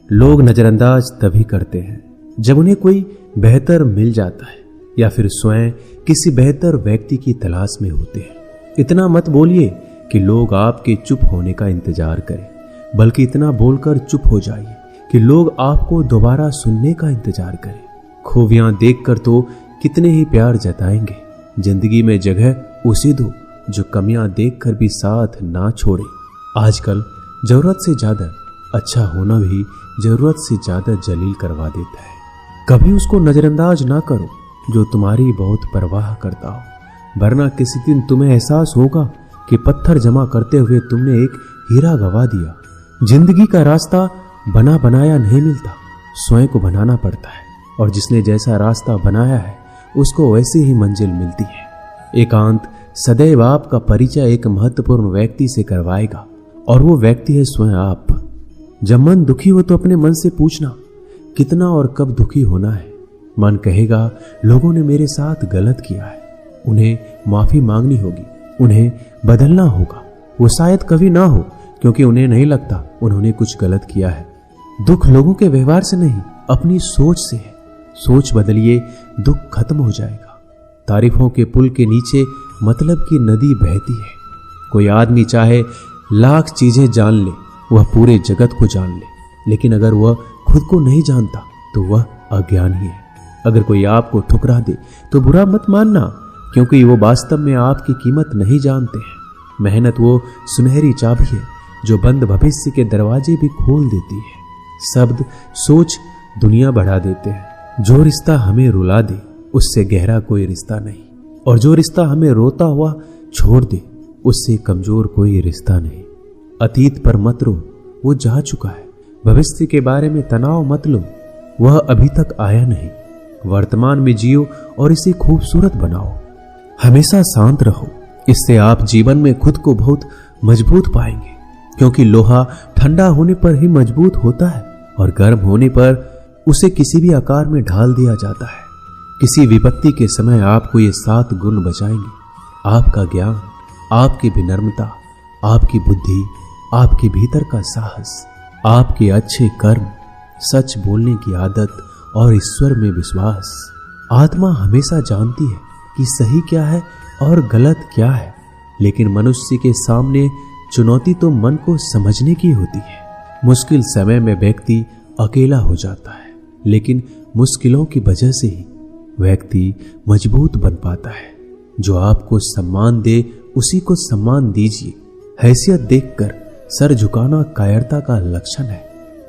लोग नजरअंदाज तभी करते हैं जब उन्हें कोई बेहतर मिल जाता है या फिर स्वयं किसी बेहतर व्यक्ति की तलाश में होते हैं। इतना मत बोलिए कि लोग आपके चुप होने का इंतजार करें, बल्कि इतना बोलकर चुप हो जाइए कि लोग आपको दोबारा सुनने का इंतजार करें। खूबियां देखकर तो कितने ही प्यार जताएंगे। जिंदगी में जगह उसे दो जो कमियां देखकर भी साथ ना छोड़े। आजकल जरूरत से ज्यादा अच्छा होना भी जरूरत से ज्यादा जलील करवा देता है। कभी उसको नजरअंदाज ना करो जो तुम्हारी बहुत परवाह करता हो, वरना किसी दिन तुम्हें एहसास होगा कि पत्थर जमा करते हुए तुमने एक हीरा गवा दिया। जिंदगी का रास्ता बना बनाया नहीं मिलता, स्वयं को बनाना पड़ता है, और जिसने जैसा रास्ता बनाया है उसको वैसी ही मंजिल मिलती है। एकांत सदैव आपका परिचय एक महत्वपूर्ण व्यक्ति से करवाएगा, और वो व्यक्ति है स्वयं आप। जब मन दुखी हो तो अपने मन से पूछना कितना और कब दुखी होना है। मन कहेगा लोगों ने मेरे साथ गलत किया है, उन्हें माफी मांगनी होगी, उन्हें बदलना होगा। वो शायद कभी ना हो, क्योंकि उन्हें नहीं लगता उन्होंने कुछ गलत किया है। दुख लोगों के व्यवहार से नहीं, अपनी सोच से है। सोच बदलिए, दुख खत्म हो जाएगा। तारीफों के पुल के नीचे मतलब की नदी बहती है। कोई आदमी चाहे लाख चीजें जान ले, वह पूरे जगत को जान ले, लेकिन अगर वह खुद को नहीं जानता तो वह अज्ञानी है। अगर कोई आपको ठुकरा दे तो बुरा मत मानना, क्योंकि वो वास्तव में आपकी कीमत नहीं जानते हैं। मेहनत वो सुनहरी चाबी है जो बंद भविष्य के दरवाजे भी खोल देती है। शब्द, सोच दुनिया बढ़ा देते हैं। जो रिश्ता हमें रुला दे उससे गहरा कोई रिश्ता नहीं, और जो रिश्ता हमें रोता हुआ छोड़ दे उससे कमजोर कोई रिश्ता नहीं। अतीत पर मत रो, वो जा चुका है। भविष्य के बारे में तनाव मत लो, वह अभी तक आया नहीं। वर्तमान में जियो और इसे खूबसूरत बनाओ। हमेशा शांत रहो, इससे आप जीवन में खुद को बहुत मजबूत पाएंगे, क्योंकि लोहा ठंडा होने पर ही मजबूत होता है, और गर्म होने पर उसे किसी भी आकार में ढाल दिया जाता है। किसी विपत्ति के समय आपको ये 7 गुण बचाएंगे: आपका ज्ञान, आपकी विनम्रता, आपकी बुद्धि, आपके भीतर का साहस, आपके अच्छे कर्म, सच बोलने की आदत और ईश्वर में विश्वास। आत्मा हमेशा जानती है कि सही क्या है और गलत क्या है, लेकिन मनुष्य के सामने चुनौती तो मन को समझने की होती है। मुश्किल समय में व्यक्ति अकेला हो जाता है, लेकिन मुश्किलों की वजह से ही व्यक्ति मजबूत बन पाता है। जो आपको सम्मान दे उसी को सम्मान दीजिए। हैसियत देखकर सर झुकाना कायरता का लक्षण है।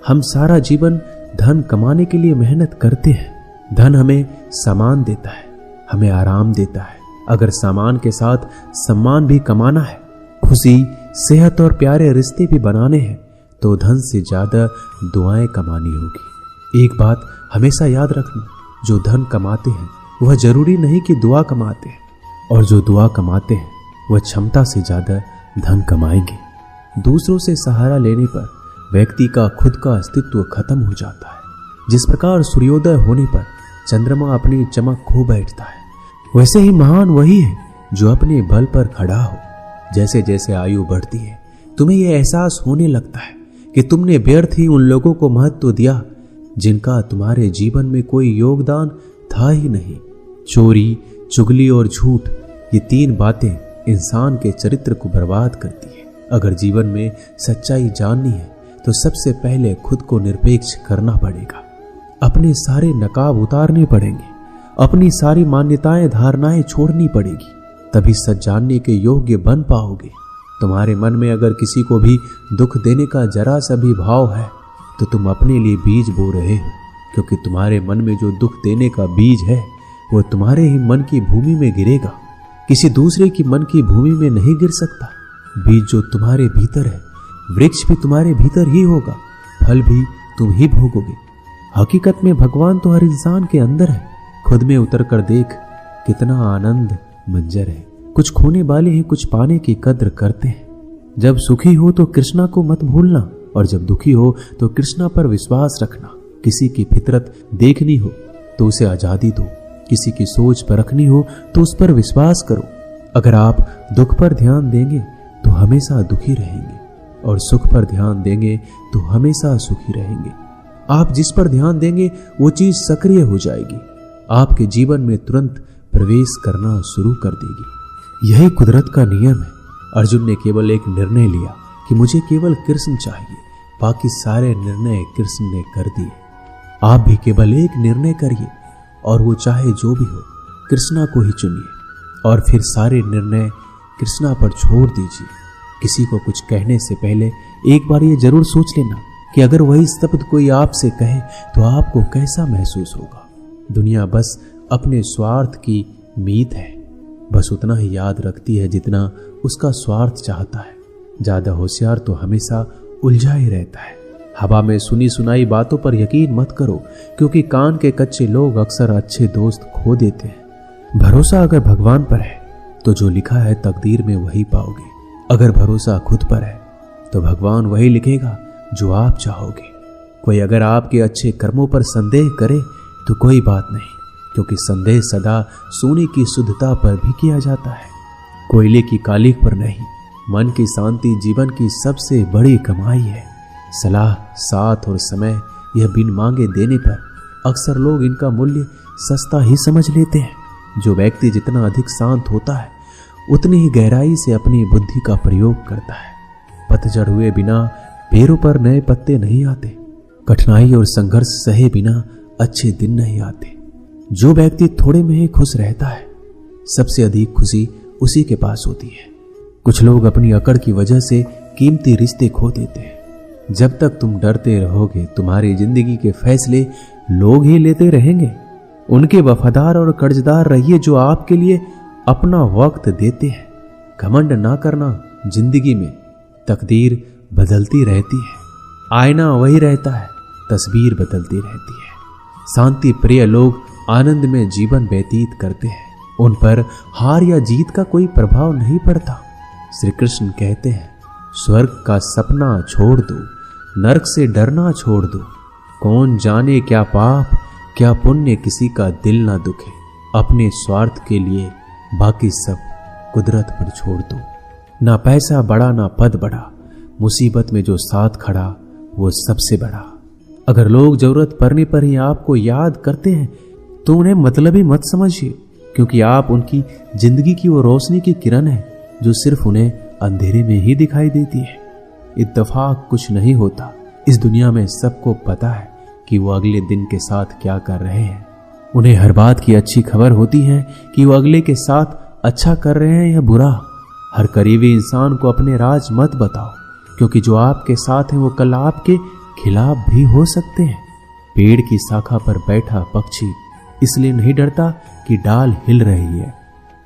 हम सारा जीवन धन कमाने के लिए मेहनत करते हैं। धन हमें सामान देता है, हमें आराम देता है। अगर सामान के साथ सम्मान भी कमाना है, खुशी, सेहत और प्यारे रिश्ते भी बनाने हैं, तो धन से ज्यादा दुआएं कमानी होगी। एक बात हमेशा याद रखना, जो धन कमाते हैं वह जरूरी नहीं कि दुआ कमाते हैं, और जो दुआ कमाते हैं वह क्षमता से ज्यादा धन कमाएंगे। दूसरों से सहारा लेने पर व्यक्ति का खुद का अस्तित्व खत्म हो जाता है। जिस प्रकार सूर्योदय होने पर चंद्रमा अपनी चमक खो बैठता है, वैसे ही महान वही है जो अपने बल पर खड़ा हो। जैसे जैसे आयु बढ़ती है, तुम्हें यह एहसास होने लगता है कि तुमने व्यर्थ ही उन लोगों को महत्व दिया जिनका तुम्हारे जीवन में कोई योगदान था ही नहीं। चोरी, चुगली और झूठ, ये 3 बातें इंसान के चरित्र को बर्बाद करती है। अगर जीवन में सच्चाई जाननी है तो सबसे पहले खुद को निरपेक्ष करना पड़ेगा। अपने सारे नकाब उतारने पड़ेंगे, अपनी सारी मान्यताएं धारणाएं छोड़नी पड़ेगी, तभी सच जानने के योग्य बन पाओगे। तुम्हारे मन में अगर किसी को भी दुख देने का जरा सा भी भाव है तो तुम अपने लिए बीज बो रहे हो, क्योंकि तुम्हारे मन में जो दुख देने का बीज है वो तुम्हारे ही मन की भूमि में गिरेगा, किसी दूसरे की मन की भूमि में नहीं गिर सकता। बीज जो तुम्हारे भीतर है, वृक्ष भी तुम्हारे भीतर ही होगा, फल भी तुम ही भोगोगे। हकीकत में भगवान तो हर इंसान के अंदर है। खुद में उतर कर देख, कितना आनंद मंजर है। कुछ खोने वाले हैं, कुछ पाने की कद्र करते हैं। जब सुखी हो तो कृष्णा को मत भूलना, और जब दुखी हो तो कृष्णा पर विश्वास रखना। किसी की फितरत देखनी हो तो उसे आजादी दो, किसी की सोच परखनी हो तो उस पर विश्वास करो। अगर आप दुख पर ध्यान देंगे तो हमेशा दुखी रहेंगे, और सुख पर ध्यान देंगे तो हमेशा सुखी रहेंगे। आप जिस पर ध्यान देंगे वो चीज सक्रिय हो जाएगी, आपके जीवन में तुरंत प्रवेश करना शुरू कर देगी। यही कुदरत का नियम है। अर्जुन ने केवल एक निर्णय लिया कि मुझे केवल कृष्ण चाहिए, बाकी सारे निर्णय कृष्ण ने कर दिए। आप भी केवल एक निर्णय करिए और वो चाहे जो भी हो, कृष्णा को ही चुनिए और फिर सारे निर्णय कृष्णा पर छोड़ दीजिए। किसी को कुछ कहने से पहले एक बार ये जरूर सोच लेना कि अगर वही शब्द कोई आपसे कहे तो आपको कैसा महसूस होगा। दुनिया बस अपने स्वार्थ की मीत है, बस उतना ही याद रखती है जितना उसका स्वार्थ चाहता है। ज्यादा होशियार तो हमेशा उलझा ही रहता है। हवा में सुनी सुनाई बातों पर यकीन मत करो, क्योंकि कान के कच्चे लोग अक्सर अच्छे दोस्त खो देते हैं। भरोसा अगर भगवान पर है तो जो लिखा है तकदीर में वही पाओगे। अगर भरोसा खुद पर है तो भगवान वही लिखेगा जो आप चाहोगे। कोई अगर आपके अच्छे कर्मों पर संदेह करे तो कोई बात नहीं, क्योंकि संदेह सदा सोने की शुद्धता पर भी किया जाता है, कोयले की कालिक पर नहीं। मन की शांति जीवन की सबसे बड़ी कमाई है। सलाह, साथ और समय यह बिन मांगे देने पर अक्सर लोग इनका मूल्य सस्ता ही समझ लेते हैं। जो व्यक्ति जितना अधिक शांत होता है उतनी ही गहराई से अपनी बुद्धि का प्रयोग करता है। पतझड़ हुए बिना पेड़ों पर नए पत्ते नहीं आते। कठिनाई और संघर्ष सहे बिना अच्छे दिन नहीं आते। जो व्यक्ति थोड़े में ही खुश रहता है, सबसे अधिक खुशी उसी के पास होती है। कुछ लोग अपनी अकड़ की वजह से कीमती रिश्ते खो देते हैं। जब तक तुम डरते रहोगे, तुम्हारी जिंदगी के फैसले लोग ही लेते रहेंगे। उनके वफादार और कर्जदार रहिए जो आपके लिए अपना वक्त देते हैं। घमंड ना करना, जिंदगी में तकदीर बदलती रहती है, आईना वही रहता है, तस्वीर बदलती रहती है। शांति प्रिय लोग आनंद में जीवन व्यतीत करते हैं, उन पर हार या जीत का कोई प्रभाव नहीं पड़ता। श्री कृष्ण कहते हैं, स्वर्ग का सपना छोड़ दो, नरक से डरना छोड़ दो। कौन जाने क्या पाप क्या पुण्य किसी का दिल ना दुखे। अपने स्वार्थ के लिए बाकी सब कुदरत पर छोड़ दो। ना पैसा बड़ा ना पद बड़ा, मुसीबत में जो साथ खड़ा वो सबसे बड़ा। अगर लोग जरूरत पड़ने पर ही आपको याद करते हैं तो उन्हें मतलबी मत समझिए, क्योंकि आप उनकी जिंदगी की वो रोशनी की किरण है जो सिर्फ उन्हें अंधेरे में ही दिखाई देती है। इत्तेफाक कुछ नहीं होता। इस दुनिया में सबको पता है कि वो अगले दिन के साथ क्या कर रहे हैं। उन्हें हर बात की अच्छी खबर होती है कि वो अगले के साथ अच्छा कर रहे हैं या बुरा। हर करीबी इंसान को अपने राज मत बताओ, क्योंकि जो आपके साथ है वो कल आपके खिलाफ भी हो सकते हैं। पेड़ की शाखा पर बैठा पक्षी इसलिए नहीं डरता कि डाल हिल रही है,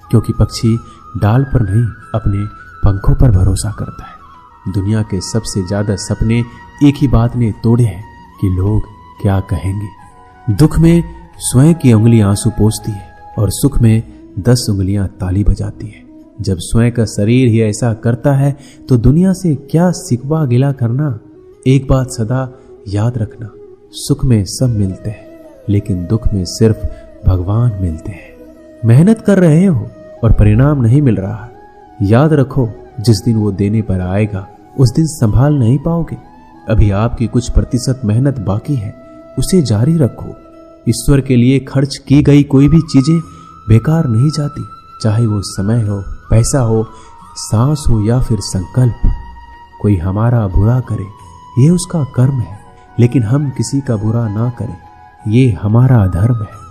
क्योंकि पक्षी डाल पर नहीं अपने पंखों पर भरोसा करता है। दुनिया के सबसे ज्यादा सपने एक ही बात ने तोड़े हैं कि लोग क्या कहेंगे। दुख में स्वयं की उंगलियां आंसू पोंछती है और सुख में 10 उंगलियां ताली बजाती है। जब स्वयं का शरीर ही ऐसा करता है तो दुनिया से क्या सिकवा गिला करना। एक बात सदा याद रखना, सुख में सब मिलते हैं लेकिन दुख में सिर्फ भगवान मिलते हैं। मेहनत कर रहे हो और परिणाम नहीं मिल रहा, याद रखो जिस दिन वो देने पर आएगा उस दिन संभाल नहीं पाओगे। अभी आपकी कुछ प्रतिशत मेहनत बाकी है, उसे जारी रखो। ईश्वर के लिए खर्च की गई कोई भी चीजें बेकार नहीं जाती, चाहे वो समय हो, पैसा हो, सांस हो या फिर संकल्प। कोई हमारा बुरा करे ये उसका कर्म है, लेकिन हम किसी का बुरा ना करें ये हमारा धर्म है।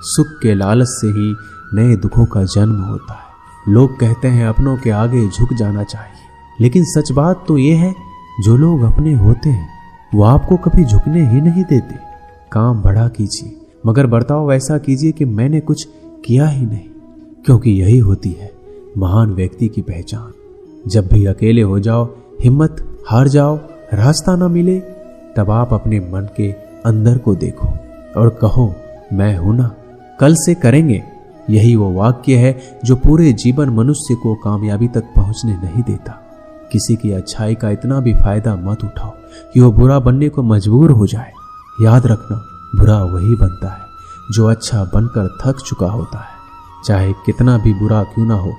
सुख के लालच से ही नए दुखों का जन्म होता है। लोग कहते हैं अपनों के आगे झुक जाना चाहिए, लेकिन सच बात तो ये है जो लोग अपने होते हैं वो आपको कभी झुकने ही नहीं देते। काम बड़ा कीजिए मगर बर्ताव ऐसा कीजिए कि मैंने कुछ किया ही नहीं, क्योंकि यही होती है महान व्यक्ति की पहचान। जब भी अकेले हो जाओ, हिम्मत हार जाओ, रास्ता ना मिले, तब आप अपने मन के अंदर को देखो और कहो मैं हूं ना, कल से करेंगे। यही वो वाक्य है जो पूरे जीवन मनुष्य को कामयाबी तक पहुंचने नहीं देता। किसी की अच्छाई का इतना भी फायदा मत उठाओ कि वो बुरा बनने को मजबूर हो जाए। याद रखना, बुरा वही बनता है जो अच्छा बनकर थक चुका होता है। चाहे कितना भी बुरा क्यों ना हो,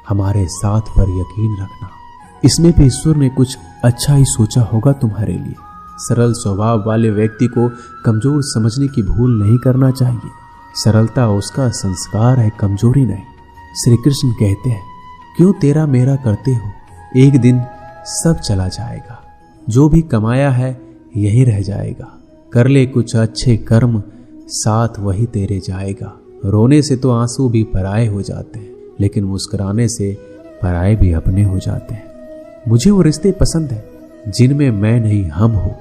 हमारे साथ पर यकीन रखना, इसमें भी ईश्वर ने कुछ अच्छा ही सोचा होगा तुम्हारे लिए। सरल स्वभाव वाले व्यक्ति को कमजोर समझने की भूल नहीं करना चाहिए। सरलता उसका संस्कार है, कमजोरी नहीं। श्री कृष्ण कहते हैं, क्यों तेरा मेरा करते हो, एक दिन सब चला जाएगा, जो भी कमाया है यही रह जाएगा। कर ले कुछ अच्छे कर्म, साथ वही तेरे जाएगा। रोने से तो आंसू भी पराए हो जाते हैं, लेकिन मुस्कुराने से पराए भी अपने हो जाते हैं। मुझे वो रिश्ते पसंद हैं जिनमें मैं नहीं हम हो।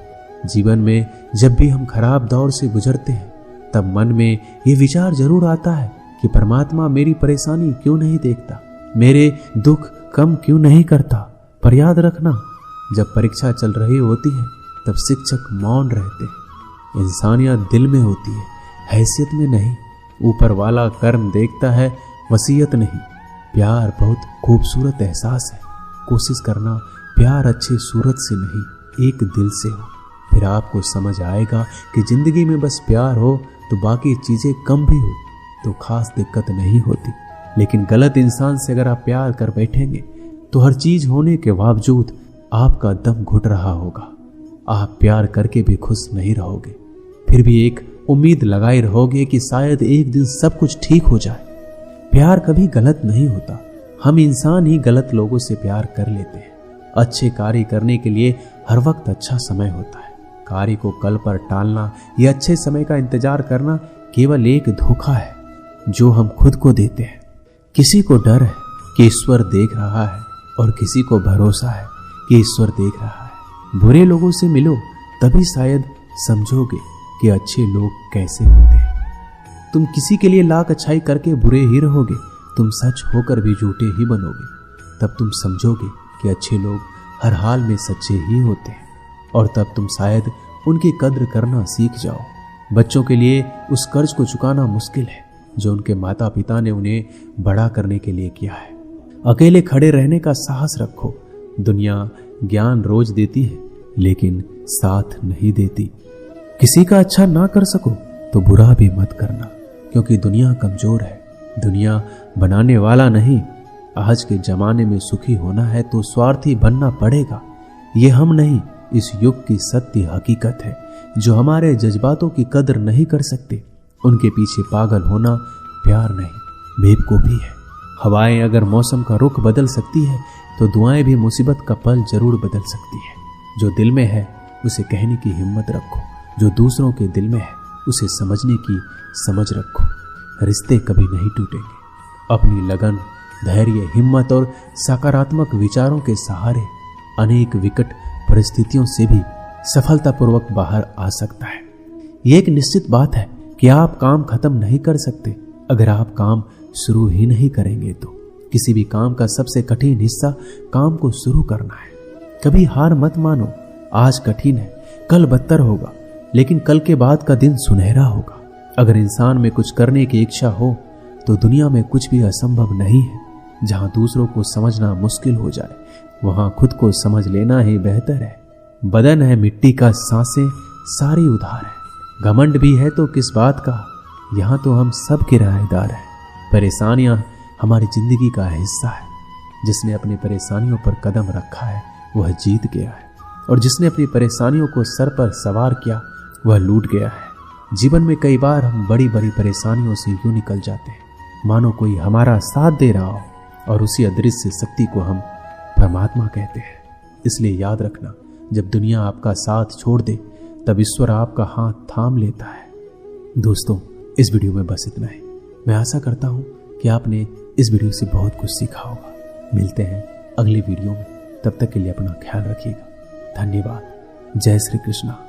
जीवन में जब भी हम खराब दौर से गुजरते हैं तब मन में ये विचार जरूर आता है कि परमात्मा मेरी परेशानी क्यों नहीं देखता, मेरे दुख कम क्यों नहीं करता। पर याद रखना, जब परीक्षा चल रही होती है तब शिक्षक मौन रहते हैं। इंसानियत दिल में होती है, हैसियत में नहीं। ऊपर वाला कर्म देखता है, वसीयत नहीं। प्यार बहुत खूबसूरत एहसास है। कोशिश करना प्यार अच्छे सूरत से नहीं, एक दिल से हो। फिर आपको समझ आएगा कि जिंदगी में बस प्यार हो तो बाकी चीजें कम भी हो तो खास दिक्कत नहीं होती। लेकिन गलत इंसान से अगर आप प्यार कर बैठेंगे तो हर चीज होने के बावजूद आपका दम घुट रहा होगा। आप प्यार करके भी खुश नहीं रहोगे, फिर भी एक उम्मीद लगाए रहोगे कि शायद एक दिन सब कुछ ठीक हो जाए। प्यार कभी गलत नहीं होता, हम इंसान ही गलत लोगों से प्यार कर लेते हैं। अच्छे कार्य करने के लिए हर वक्त अच्छा समय होता है। कार्य को कल पर टालना या अच्छे समय का इंतजार करना केवल एक धोखा है जो हम खुद को देते हैं। किसी को डर है कि ईश्वर देख रहा है और किसी को भरोसा है कि ईश्वर देख रहा है। बुरे लोगों से मिलो तभी शायद समझोगे कि अच्छे लोग कैसे होते हैं। तुम किसी के लिए लाख अच्छाई करके बुरे ही रहोगे, तुम सच होकर भी झूठे ही बनोगे। तब तुम समझोगे कि अच्छे लोग हर हाल में सच्चे ही होते हैं, और तब तुम शायद उनकी कद्र करना सीख जाओ। बच्चों के लिए उस कर्ज को चुकाना मुश्किल है जो उनके माता पिता ने उन्हें बड़ा करने के लिए किया है। अकेले खड़े रहने का साहस रखो। दुनिया ज्ञान रोज देती है लेकिन साथ नहीं देती। किसी का अच्छा ना कर सको तो बुरा भी मत करना, क्योंकि दुनिया कमजोर है, दुनिया बनाने वाला नहीं। आज के जमाने में सुखी होना है तो स्वार्थी बनना पड़ेगा। ये हम नहीं, इस युग की सत्य हकीकत है। जो हमारे जज्बातों की कदर नहीं कर सकते उनके पीछे पागल होना प्यार नहीं, बेवकूफी है। हवाएं अगर मौसम का रुख बदल सकती है तो दुआएं भी मुसीबत का पल जरूर बदल सकती है। जो दिल में है उसे कहने की हिम्मत रखो, जो दूसरों के दिल में है उसे समझने की समझ रखो। रिश्ते कभी नहीं टूटेंगे। अपनी लगन, धैर्य, हिम्मत और सकारात्मक विचारों के सहारे अनेक विकट परिस्थितियों से भी सफलतापूर्वक बाहर आ सकता है। ये एक निश्चित बात है कि आप काम खत्म नहीं कर सकते अगर आप काम शुरू ही नहीं करेंगे। तो किसी भी काम का सबसे कठिन हिस्सा काम को शुरू करना है। कभी हार मत मानो। आज कठिन है, कल बदतर होगा, लेकिन कल के बाद का दिन सुनहरा होगा। अगर इंसान में कुछ करने की इच्छा हो तो दुनिया में कुछ भी असंभव नहीं है। जहां दूसरों को समझना मुश्किल हो जाए वहां खुद को समझ लेना ही बेहतर है। बदन है मिट्टी का, सांसें सारी उधार है। घमंड भी है तो किस बात का, यहाँ तो हम सब किराएदार हैं। परेशानियां हमारी जिंदगी का हिस्सा है। जिसने अपनी परेशानियों पर कदम रखा है वह जीत गया है, और जिसने अपनी परेशानियों को सर पर सवार किया वह लूट गया है। जीवन में कई बार हम बड़ी बड़ी परेशानियों से यूं निकल जाते हैं मानो कोई हमारा साथ दे रहा हो, और उसी अदृश्य शक्ति को हम परमात्मा कहते हैं। इसलिए याद रखना, जब दुनिया आपका साथ छोड़ दे तब ईश्वर आपका हाथ थाम लेता है। दोस्तों, इस वीडियो में बस इतना ही। मैं आशा करता हूं कि आपने इस वीडियो से बहुत कुछ सीखा होगा। मिलते हैं अगली वीडियो में, तब तक के लिए अपना ख्याल रखिएगा। धन्यवाद। जय श्री कृष्णा।